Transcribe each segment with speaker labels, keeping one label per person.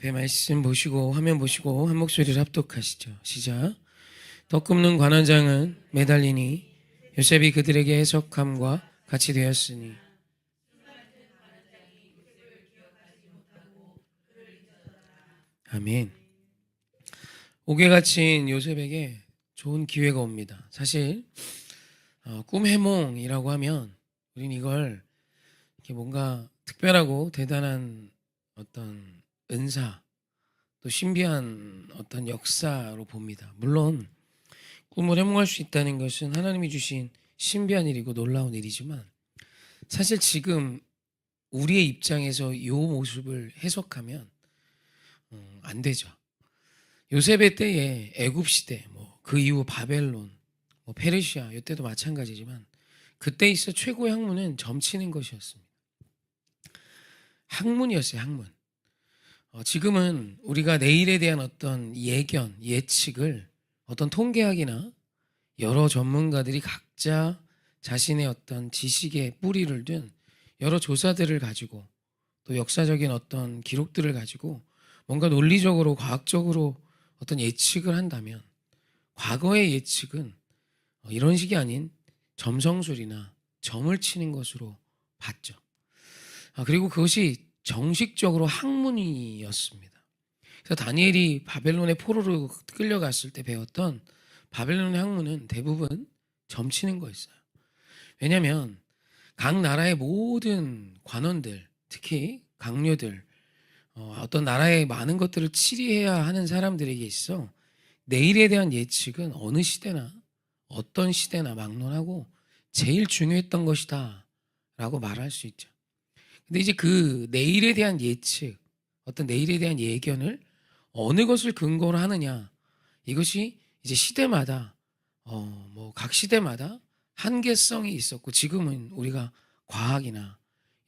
Speaker 1: 앞에 말씀 보시고 화면 보시고 한 목소리를 합독하시죠. 시작. 떡 굽는 관원장은 매달리니 요셉이 그들에게 해석함과 같이 되었으니. 아멘. 옥에 갇힌 요셉에게 좋은 기회가 옵니다. 사실 꿈 해몽이라고 하면 우린 이걸 이렇게 뭔가 특별하고 대단한 어떤 은사, 또 신비한 어떤 역사로 봅니다. 물론 꿈을 해몽할 수 있다는 것은 하나님이 주신 신비한 일이고 놀라운 일이지만, 사실 지금 우리의 입장에서 이 모습을 해석하면 안 되죠. 요셉의 때에 애굽 시대, 그 이후 바벨론, 페르시아 이때도 마찬가지지만, 그때 있어 최고의 학문은 점치는 것이었습니다. 학문이었어요, 학문. 지금은 우리가 내일에 대한 어떤 예견, 예측을 어떤 통계학이나 여러 전문가들이 각자 자신의 어떤 지식의 뿌리를 둔 여러 조사들을 가지고, 또 역사적인 어떤 기록들을 가지고 뭔가 논리적으로 과학적으로 어떤 예측을 한다면, 과거의 예측은 이런 식이 아닌 점성술이나 점을 치는 것으로 봤죠. 그리고 그것이 정식적으로 학문이었습니다. 그래서 다니엘이 바벨론의 포로로 끌려갔을 때 배웠던 바벨론의 학문은 대부분 점치는 거였어요. 왜냐하면 각 나라의 모든 관원들, 특히 강료들, 어떤 나라의 많은 것들을 치리해야 하는 사람들에게 있어 내일에 대한 예측은 어느 시대나 어떤 시대나 막론하고 제일 중요했던 것이다 라고 말할 수 있죠. 근데 이제 그 내일에 대한 예측, 어떤 내일에 대한 예견을 어느 것을 근거로 하느냐, 이것이 이제 시대마다 각 시대마다 한계성이 있었고, 지금은 우리가 과학이나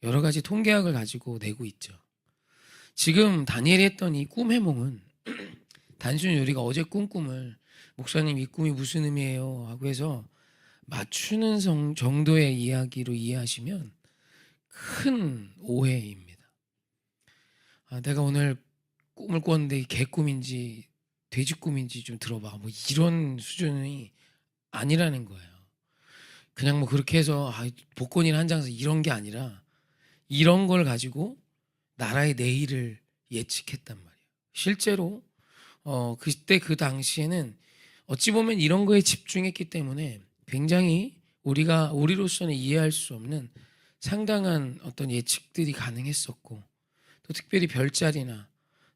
Speaker 1: 여러 가지 통계학을 가지고 내고 있죠. 지금 다니엘이 했던 이 꿈 해몽은 단순히 우리가 어제 꾼 꿈을 목사님 이 꿈이 무슨 의미예요 하고 해서 맞추는 정도의 이야기로 이해하시면 큰 오해입니다. 내가 오늘 꿈을 꿨는데 개 꿈인지 돼지 꿈인지 좀 들어봐, 이런 수준이 아니라는 거예요. 그냥 그렇게 해서 복권이나 한 장 사서 이런 게 아니라, 이런 걸 가지고 나라의 내일을 예측했단 말이에요. 실제로 그때 그 당시에는 어찌 보면 이런 거에 집중했기 때문에 굉장히 우리로서는 이해할 수 없는 상당한 어떤 예측들이 가능했었고, 또 특별히 별자리나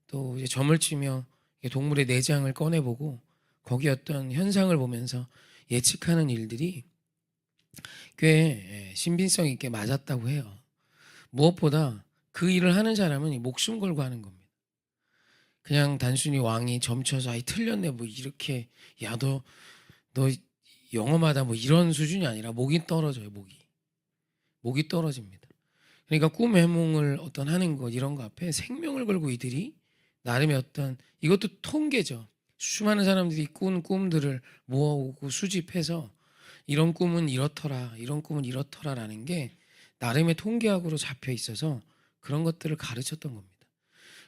Speaker 1: 또 이제 점을 치며 동물의 내장을 꺼내보고 거기 어떤 현상을 보면서 예측하는 일들이 꽤 신빙성 있게 맞았다고 해요. 무엇보다 그 일을 하는 사람은 목숨 걸고 하는 겁니다. 그냥 단순히 왕이 점쳐서 틀렸네 이렇게 너 영어마다 이런 수준이 아니라 목이 떨어져요. 목이 떨어집니다. 그러니까 꿈 해몽을 하는 것, 이런 거 앞에 생명을 걸고 이들이 나름의 어떤, 이것도 통계죠. 수많은 사람들이 꾼 꿈들을 모아오고 수집해서 이런 꿈은 이렇더라, 이런 꿈은 이렇더라라는 게 나름의 통계학으로 잡혀 있어서 그런 것들을 가르쳤던 겁니다.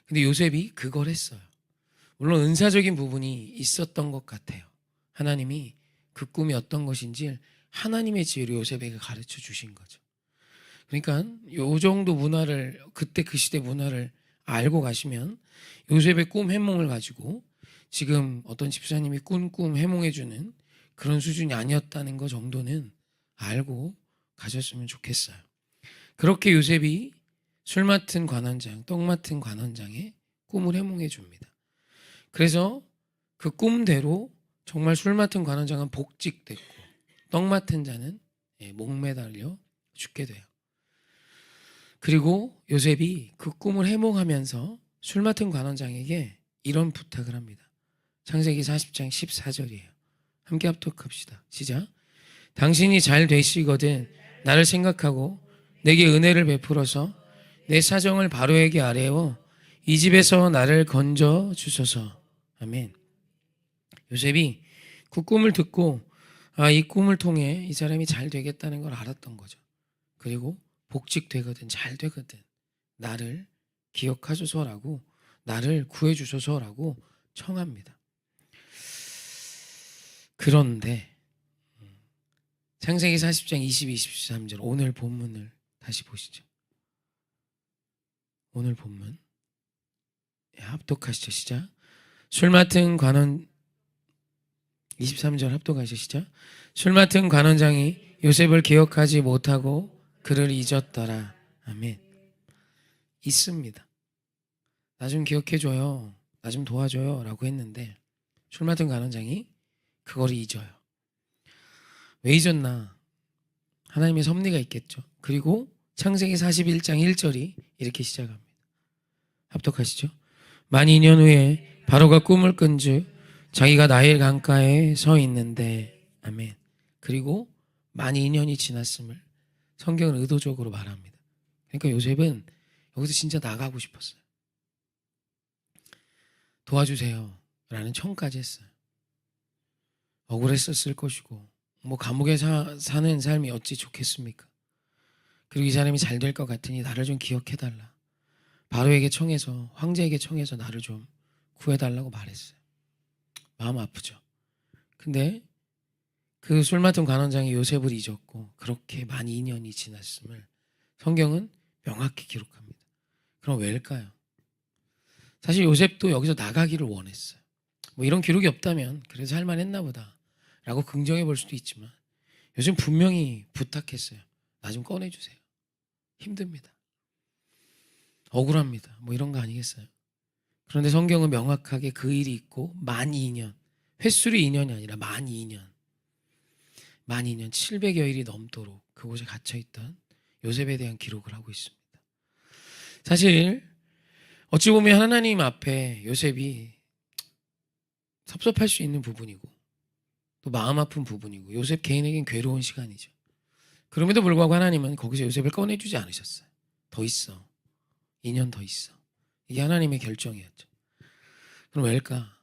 Speaker 1: 근데 요셉이 그걸 했어요. 물론 은사적인 부분이 있었던 것 같아요. 하나님이 그 꿈이 어떤 것인지 하나님의 지혜로 요셉에게 가르쳐 주신 거죠. 그러니까 요 정도 문화를, 그때 그 시대 문화를 알고 가시면 요셉의 꿈 해몽을 가지고 지금 어떤 집사님이 꾼 꿈 해몽해주는 그런 수준이 아니었다는 거 정도는 알고 가셨으면 좋겠어요. 그렇게 요셉이 술 맡은 관원장, 떡 맡은 관원장의 꿈을 해몽해 줍니다. 그래서 그 꿈대로 정말 술 맡은 관원장은 복직됐고, 떡 맡은 자는 목매달려 죽게 돼요. 그리고 요셉이 그 꿈을 해몽하면서 술 맡은 관원장에게 이런 부탁을 합니다. 창세기 40장 14절이에요. 함께 합독합시다. 시작. 당신이 잘 되시거든 나를 생각하고 내게 은혜를 베풀어서 내 사정을 바로에게 아뢰어 이 집에서 나를 건져 주소서. 아멘. 요셉이 그 꿈을 듣고 이 꿈을 통해 이 사람이 잘 되겠다는 걸 알았던 거죠. 그리고 복직되거든, 잘 되거든, 나를 기억하소서라고 나를 구해주소서라고 청합니다. 그런데 창세기 40장 22, 23절 오늘 본문을 다시 보시죠. 오늘 본문 합독하시죠. 시작. 술 맡은 관원 23절 합독하시죠. 시작. 술 맡은 관원장이 요셉을 기억하지 못하고 그를 잊었더라. 아멘. 있습니다. 나 좀 기억해줘요. 나 좀 도와줘요. 라고 했는데 술 맡은 관원장이 그걸 잊어요. 왜 잊었나? 하나님의 섭리가 있겠죠. 그리고 창세기 41장 1절이 이렇게 시작합니다. 합독하시죠. 만 2년 후에 바로가 꿈을 꾼즉 자기가 나일 강가에 서 있는데 아멘. 그리고 만 2년이 지났음을 성경은 의도적으로 말합니다. 그러니까 요셉은 여기서 진짜 나가고 싶었어요. 도와주세요 라는 청까지 했어요. 억울했었을 것이고 뭐 감옥에 사는 삶이 어찌 좋겠습니까? 그리고 이 사람이 잘 될 것 같으니 나를 좀 기억해달라. 바로에게 청해서 황제에게 청해서 나를 좀 구해달라고 말했어요. 마음 아프죠. 근데 그 술 맡은 관원장이 요셉을 잊었고 그렇게 만 2년이 지났음을 성경은 명확히 기록합니다. 그럼 왜일까요? 사실 요셉도 여기서 나가기를 원했어요. 뭐 이런 기록이 없다면 그래서 할만했나 보다 라고 긍정해 볼 수도 있지만 요즘 분명히 부탁했어요. 나 좀 꺼내주세요. 힘듭니다. 억울합니다. 뭐 이런 거 아니겠어요? 그런데 성경은 명확하게 그 일이 있고 만 2년, 횟수리 2년이 아니라 만 2년 700여일이 넘도록 그곳에 갇혀있던 요셉에 대한 기록을 하고 있습니다. 사실 어찌 보면 하나님 앞에 요셉이 섭섭할 수 있는 부분이고 또 마음 아픈 부분이고 요셉 개인에겐 괴로운 시간이죠. 그럼에도 불구하고 하나님은 거기서 요셉을 꺼내주지 않으셨어요. 더 있어. 2년 더 있어. 이게 하나님의 결정이었죠. 그럼 왜일까?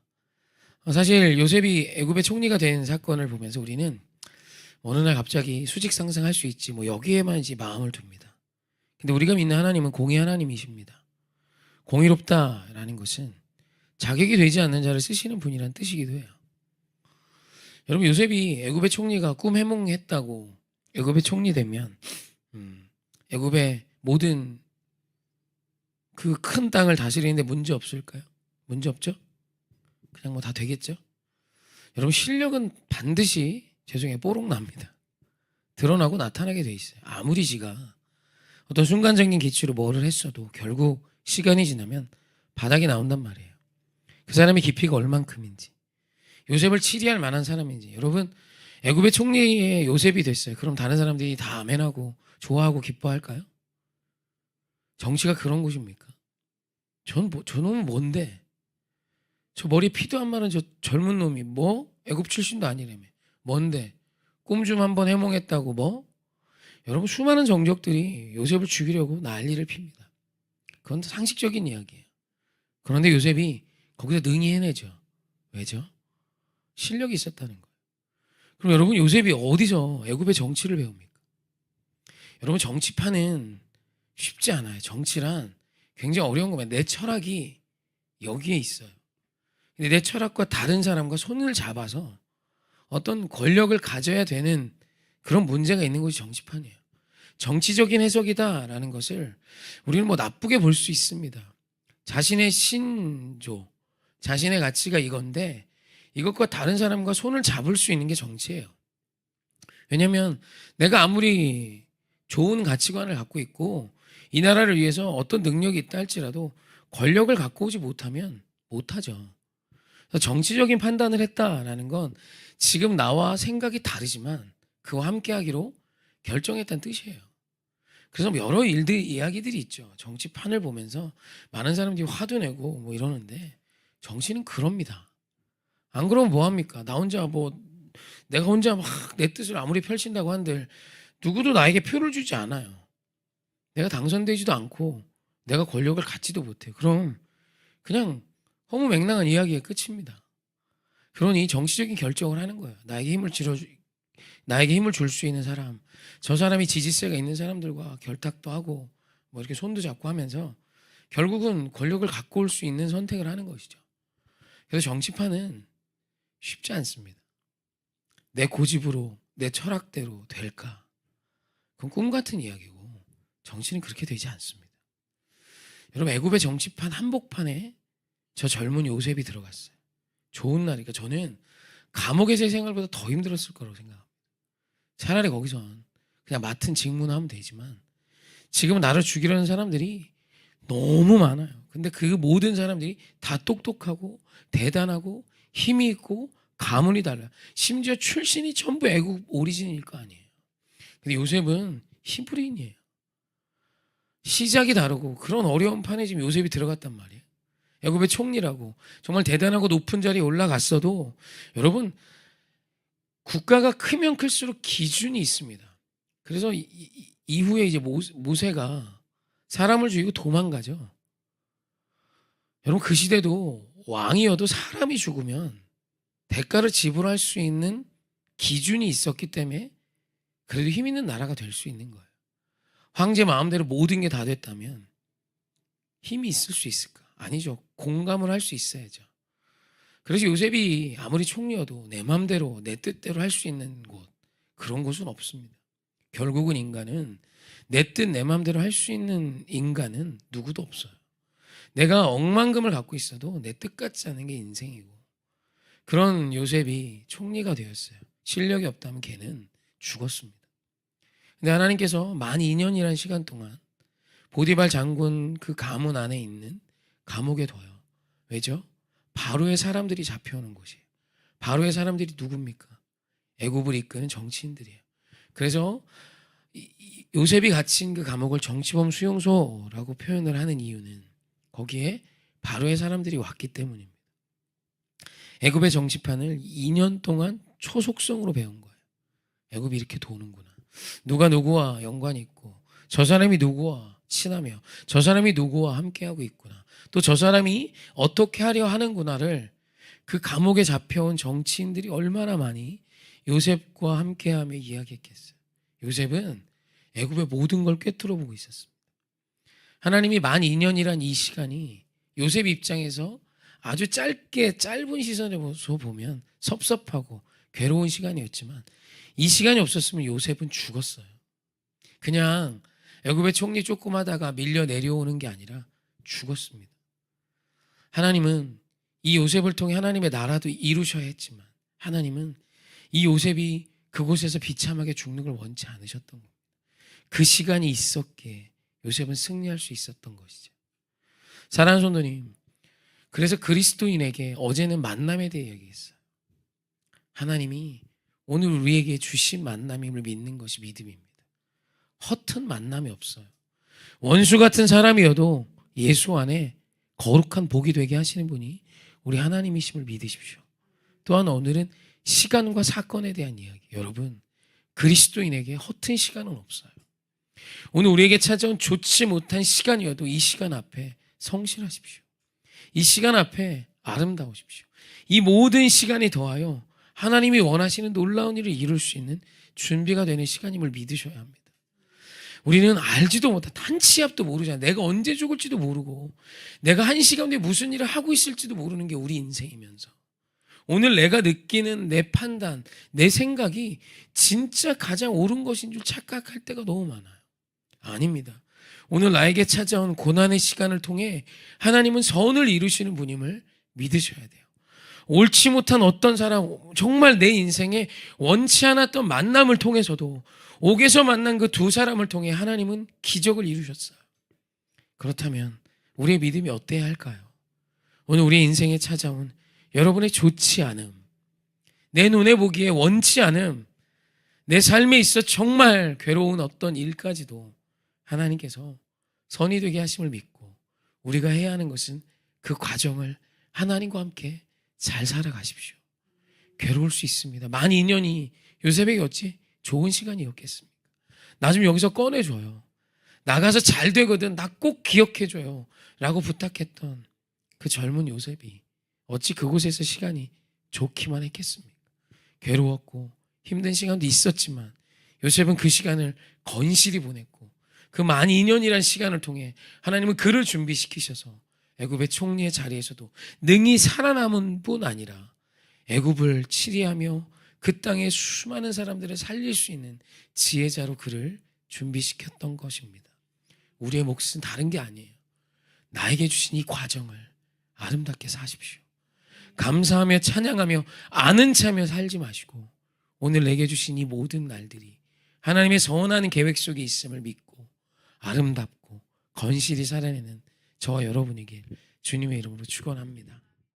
Speaker 1: 사실 요셉이 애굽의 총리가 된 사건을 보면서 우리는 어느 날 갑자기 수직 상승할 수 있지 뭐 여기에만 이제 마음을 둡니다. 근데 우리가 믿는 하나님은 공의 하나님이십니다. 공의롭다라는 것은 자격이 되지 않는 자를 쓰시는 분이란 뜻이기도 해요. 여러분 요셉이 애굽의 총리가 꿈 해몽했다고 애굽의 총리 되면 애굽의 모든 그 큰 땅을 다스리는데 문제 없을까요? 문제 없죠? 그냥 뭐 다 되겠죠? 여러분 실력은 반드시 죄송해요 뽀록 납니다. 드러나고 나타나게 돼 있어요. 아무리 지가 어떤 순간적인 기치로 뭐를 했어도 결국 시간이 지나면 바닥이 나온단 말이에요. 그 사람의 깊이가 얼만큼인지 요셉을 치리할 만한 사람인지. 여러분 애굽의 총리의 요셉이 됐어요. 그럼 다른 사람들이 다 아멘하고 좋아하고 기뻐할까요? 정치가 그런 곳입니까? 저놈은 뭔데? 저 머리 피도 안 마른 저 젊은 놈이 뭐? 애굽 출신도 아니라며. 뭔데? 꿈 좀 한번 해몽했다고 뭐? 여러분 수많은 정적들이 요셉을 죽이려고 난리를 핍니다. 그건 상식적인 이야기예요. 그런데 요셉이 거기서 능히 해내죠. 왜죠? 실력이 있었다는 거예요. 그럼 여러분 요셉이 어디서 애굽의 정치를 배웁니까? 여러분 정치판은 쉽지 않아요. 정치란 굉장히 어려운 겁니다. 내 철학이 여기에 있어요. 근데 내 철학과 다른 사람과 손을 잡아서 어떤 권력을 가져야 되는 그런 문제가 있는 것이 정치판이에요. 정치적인 해석이다라는 것을 우리는 뭐 나쁘게 볼 수 있습니다. 자신의 신조, 자신의 가치가 이건데 이것과 다른 사람과 손을 잡을 수 있는 게 정치예요. 왜냐하면 내가 아무리 좋은 가치관을 갖고 있고 이 나라를 위해서 어떤 능력이 있다 할지라도 권력을 갖고 오지 못하면 못하죠. 그래서 정치적인 판단을 했다라는 건 지금 나와 생각이 다르지만 그와 함께하기로 결정했다는 뜻이에요. 그래서 여러 이야기들이 있죠. 정치판을 보면서 많은 사람들이 화도 내고 뭐 이러는데 정치는 그럽니다. 안 그러면 뭐합니까? 나 혼자 내가 혼자 막 내 뜻을 아무리 펼친다고 한들 누구도 나에게 표를 주지 않아요. 내가 당선되지도 않고 내가 권력을 갖지도 못해요. 그럼 그냥 허무맹랑한 이야기의 끝입니다. 그러니 정치적인 결정을 하는 거예요. 나에게 힘을 줄 수 있는 사람, 저 사람이 지지세가 있는 사람들과 결탁도 하고 뭐 이렇게 손도 잡고 하면서 결국은 권력을 갖고 올 수 있는 선택을 하는 것이죠. 그래서 정치판은 쉽지 않습니다. 내 고집으로, 내 철학대로 될까? 그건 꿈 같은 이야기고 정치는 그렇게 되지 않습니다. 여러분, 애굽의 정치판 한복판에 저 젊은 요셉이 들어갔어요. 좋은 날이니까 저는 감옥의 제 생활보다 더 힘들었을 거라고 생각합니다. 차라리 거기선 그냥 맡은 직무나 하면 되지만 지금은 나를 죽이려는 사람들이 너무 많아요. 근데 그 모든 사람들이 다 똑똑하고 대단하고 힘이 있고 가문이 달라요. 심지어 출신이 전부 애국 오리진일 거 아니에요. 근데 요셉은 히브리인이에요. 시작이 다르고 그런 어려운 판에 지금 요셉이 들어갔단 말이에요. 애굽의 총리라고 정말 대단하고 높은 자리에 올라갔어도 여러분, 국가가 크면 클수록 기준이 있습니다. 그래서 이후에 이제 모세가 사람을 죽이고 도망가죠. 여러분, 그 시대도 왕이어도 사람이 죽으면 대가를 지불할 수 있는 기준이 있었기 때문에 그래도 힘 있는 나라가 될 수 있는 거예요. 황제 마음대로 모든 게 다 됐다면 힘이 있을 수 있을까? 아니죠. 공감을 할 수 있어야죠. 그래서 요셉이 아무리 총리여도 내 마음대로 내 뜻대로 할 수 있는 곳, 그런 곳은 없습니다. 결국은 인간은 내 뜻 내 마음대로 할 수 있는 인간은 누구도 없어요. 내가 억만금을 갖고 있어도 내 뜻 같지 않은 게 인생이고, 그런 요셉이 총리가 되었어요. 실력이 없다면 걔는 죽었습니다. 근데 하나님께서 만 2년이라는 시간 동안 보디발 장군 그 가문 안에 있는 감옥에 둬요. 왜죠? 바로의 사람들이 잡혀오는 곳이에요. 바로의 사람들이 누굽니까? 애굽을 이끄는 정치인들이에요. 그래서 요셉이 갇힌 그 감옥을 정치범 수용소라고 표현을 하는 이유는 거기에 바로의 사람들이 왔기 때문입니다. 애굽의 정치판을 2년 동안 초속성으로 배운 거예요. 애굽이 이렇게 도는구나. 누가 누구와 연관이 있고, 저 사람이 누구와 친하며, 저 사람이 누구와 함께하고 있구나. 또 저 사람이 어떻게 하려 하는구나를 그 감옥에 잡혀온 정치인들이 얼마나 많이 요셉과 함께하며 이야기했겠어요. 요셉은 애굽의 모든 걸 꿰뚫어 보고 있었습니다. 하나님이 만 2년이란 이 시간이 요셉 입장에서 아주 짧은 시선에서 보면 섭섭하고 괴로운 시간이었지만 이 시간이 없었으면 요셉은 죽었어요. 그냥 애굽의 총리 조금 하다가 밀려 내려오는 게 아니라 죽었습니다. 하나님은 이 요셉을 통해 하나님의 나라도 이루셔야 했지만 하나님은 이 요셉이 그곳에서 비참하게 죽는 걸 원치 않으셨던 겁니다. 그 시간이 있었기에 요셉은 승리할 수 있었던 것이죠. 사랑하는 성도님, 그래서 그리스도인에게 어제는 만남에 대해 얘기했어요. 하나님이 오늘 우리에게 주신 만남임을 믿는 것이 믿음입니다. 허튼 만남이 없어요. 원수 같은 사람이어도 예수 안에 거룩한 복이 되게 하시는 분이 우리 하나님이심을 믿으십시오. 또한 오늘은 시간과 사건에 대한 이야기. 여러분, 그리스도인에게 허튼 시간은 없어요. 오늘 우리에게 찾아온 좋지 못한 시간이어도 이 시간 앞에 성실하십시오. 이 시간 앞에 아름다우십시오. 이 모든 시간이 더하여 하나님이 원하시는 놀라운 일을 이룰 수 있는 준비가 되는 시간임을 믿으셔야 합니다. 우리는 알지도 못한 한치 앞도 모르잖아요. 내가 언제 죽을지도 모르고 내가 한 시간 뒤에 무슨 일을 하고 있을지도 모르는 게 우리 인생이면서 오늘 내가 느끼는 내 판단, 내 생각이 진짜 가장 옳은 것인 줄 착각할 때가 너무 많아요. 아닙니다. 오늘 나에게 찾아온 고난의 시간을 통해 하나님은 선을 이루시는 분임을 믿으셔야 돼요. 옳지 못한 어떤 사람, 정말 내 인생에 원치 않았던 만남을 통해서도 옥에서 만난 그 두 사람을 통해 하나님은 기적을 이루셨어요. 그렇다면 우리의 믿음이 어때야 할까요? 오늘 우리의 인생에 찾아온 여러분의 좋지 않음, 내 눈에 보기에 원치 않음, 내 삶에 있어 정말 괴로운 어떤 일까지도 하나님께서 선이 되게 하심을 믿고 우리가 해야 하는 것은 그 과정을 하나님과 함께 잘 살아가십시오. 괴로울 수 있습니다. 만 2년이 요셉에게 어찌 좋은 시간이었겠습니까? 나 좀 여기서 꺼내줘요. 나가서 잘 되거든. 나 꼭 기억해줘요. 라고 부탁했던 그 젊은 요셉이 어찌 그곳에서 시간이 좋기만 했겠습니까? 괴로웠고 힘든 시간도 있었지만 요셉은 그 시간을 건실히 보냈고 그 만 2년이란 시간을 통해 하나님은 그를 준비시키셔서 애굽의 총리의 자리에서도 능히 살아남은 뿐 아니라 애굽을 치리하며 그 땅의 수많은 사람들을 살릴 수 있는 지혜자로 그를 준비시켰던 것입니다. 우리의 몫은 다른 게 아니에요. 나에게 주신 이 과정을 아름답게 사십시오. 감사하며 찬양하며 아는 체하며 살지 마시고 오늘 내게 주신 이 모든 날들이 하나님의 선한 계획 속에 있음을 믿고 아름답고 건실히 살아내는 저와 여러분에게 주님의 이름으로 축원합니다.